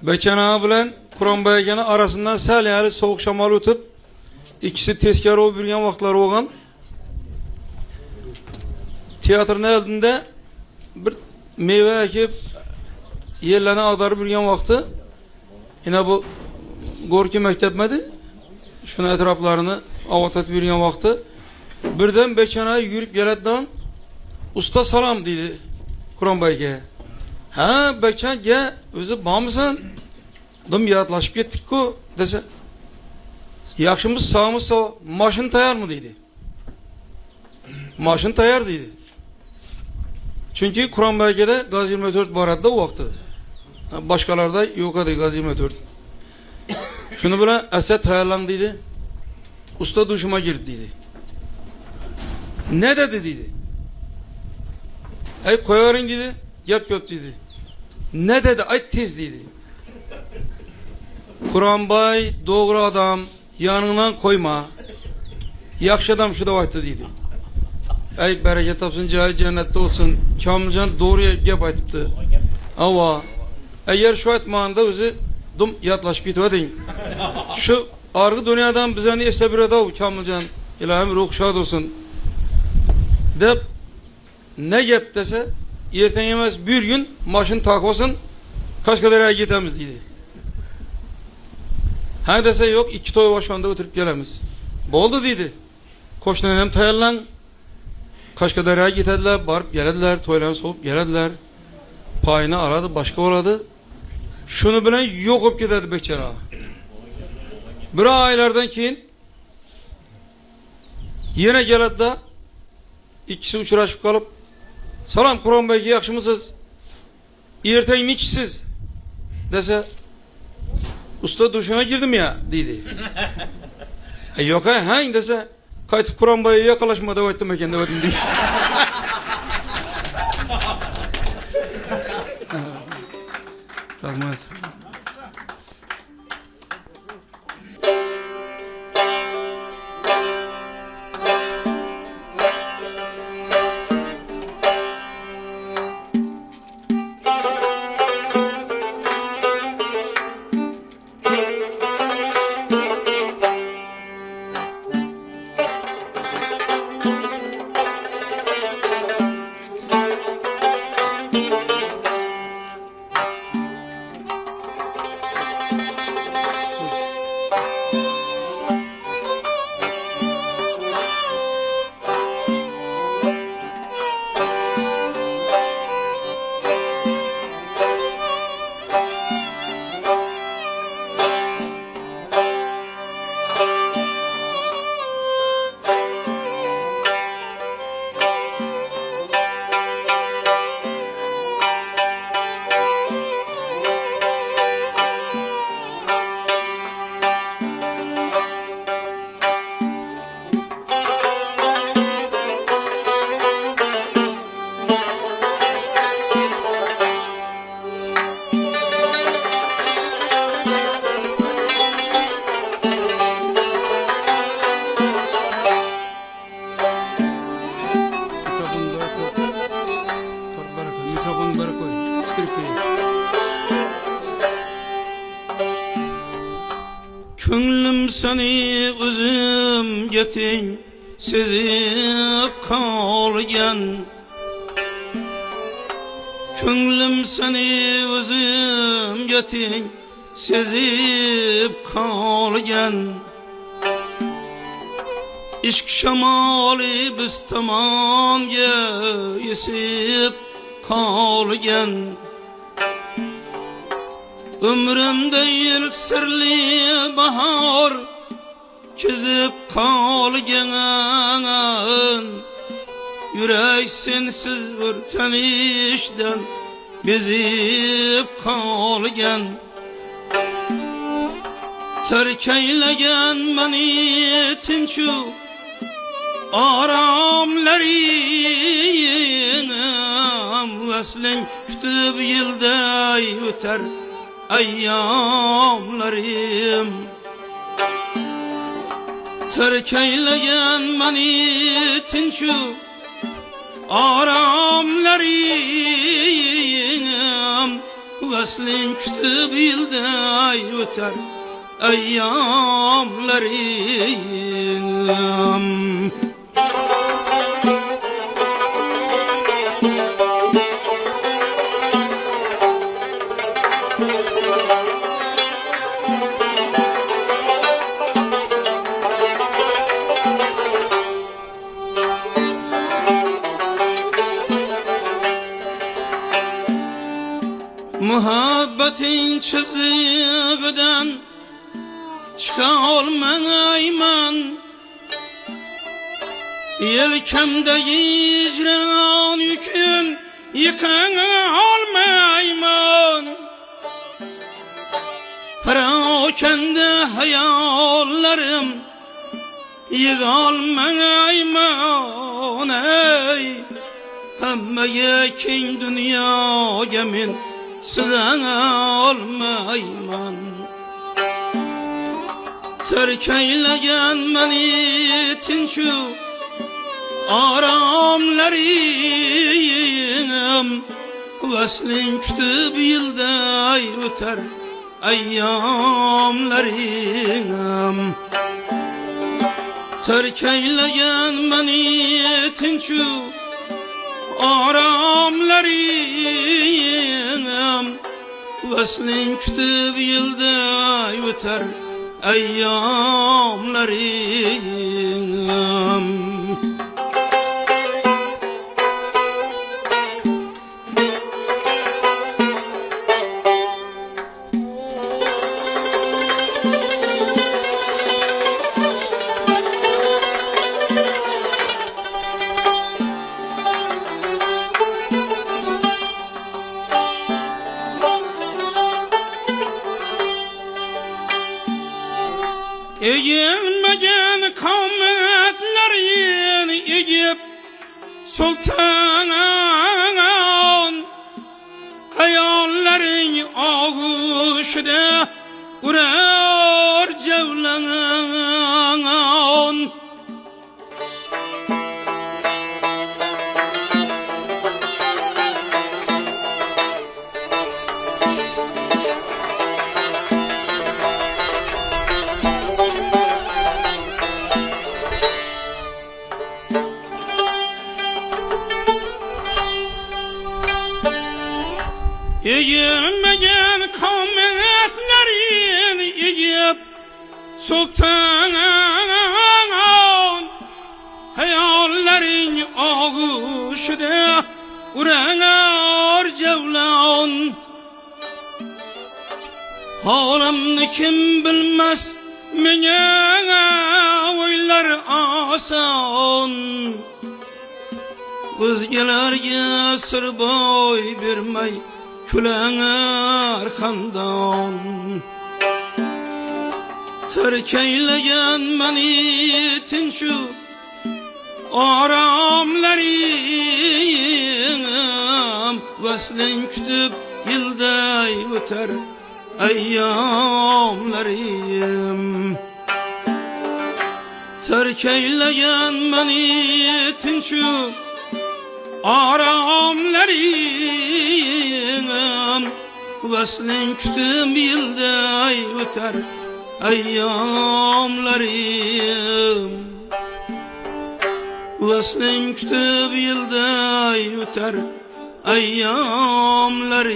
Beçana bilen Kur'an bayagani arasından sel yani soğuk şamal ötüp ikisi tezkar olup yürüyen vaxtları olgan. Tiyatrın eldinde bir meyve ekip yerlerine ağdarıp yürüyen vaxtı yine bu Gorki mektepmedi. Şuna etraflarını avatat yürüyen vaxtı birden Beçana'ya yürüp geleden usta salam dedi Kur'an bayagaya. Ha Beçan gel özü bağımsan dım yatlaşıp gittik ko dese yakşımız sağımız sağ maşın tayar mı dedi. Maşın tayar dedi. Çünkü Kur'an belgede Gaz 24 baradda o vakti. Başkalarda yok adı Gaz 24. Şunu böyle Esed tayarlan dedi. Usta duşuma girdi dedi. Ne dedi dedi. Ay koyarın dedi. Yap göt dedi. Ne dedi? Ay tez dedi. Kur'an bay doğru adam yanından koyma. Yakşı adam şu da vakti dedi. Ey bereket olsun, cahil cennette olsun. Kamilcan doğruya gep aytıptı. Ama eğer şu etmağında özü dum yatlaşıp gitmedin. Şu argı dünyadan bize niye bir adav Kamilcan. İlahim ruh şad olsun. Dep ne gep dese erten yemez bir gün maşın tak olsun kaç kadar ay gitemiz dedi. Ha dese yok iki toy var şu anda oturup gelemiz. Boldu dedi. Koşun önem tayarlan. Kaşkadar'a gitediler, barıp gelediler, toylarını solup gelediler. Payını aradı, başka oladı. Şunu bilen yok olup gidedi beçara. Bir aylardan keyin yine geledi ikisi uçuraşıp kalıp salam Kur'an Bey'e yakışımısız erten niçsiz dese usta duşuna girdim ya dedi. Yok ha dese kayıtıp Kur'an Bey'e yakalaşmadı o ettim ekende ödüm diye. Rahmet. Könlüm seni özüm getin sezip kalgan. Könlüm seni özüm getin sezip kalgan. İşk şamali biz tamamga esip kalgan. Ömrümde ilk sirli bahar kezip kalgan. Yürek sensiz bir tanışdan bezip kalgan. Terk eylegen beni tinçu aramlarım. Veslen kütüb yılda öter ayyamlarım. Terk eylegen beni tinçu aramlarım. Veslin kütüp yılday öter eyyamlarım. Muhabbetin çizgiden çıkaolmayman, yelkemde hicran yükün yıkanolmayman. Perakende hayallerim yığalmayman ey. Hemmeye king dünyaya min sığan olmayman. Terk eylegen beni tinçu aramlarım. Veslin kütüp yılday öter eyyamlarım. Terk eylegen beni tinçu aramlarım. Veslin kütüp yılday öter eyyamlarım. Eğilmegen kavmetlerin egip sultan, hayallerin ağuşda uğrar cevlan. Eğilmegen kavmetlerin egip sultan, hayallerin ağuşda uğrar cevlan. Halimni kim bilmez mene oylar asan. Özgelerge sır boy bermey külen arkamdan. Terk eylegen meni tinçu aramlarım. Veslin kütüp yılday öter eyyamlarım. Terk eylegen meni tinçu aramlarım. Veslin kütüp yılday öter eyyamlarım. Veslin kütüp yılday öter eyyamlarım.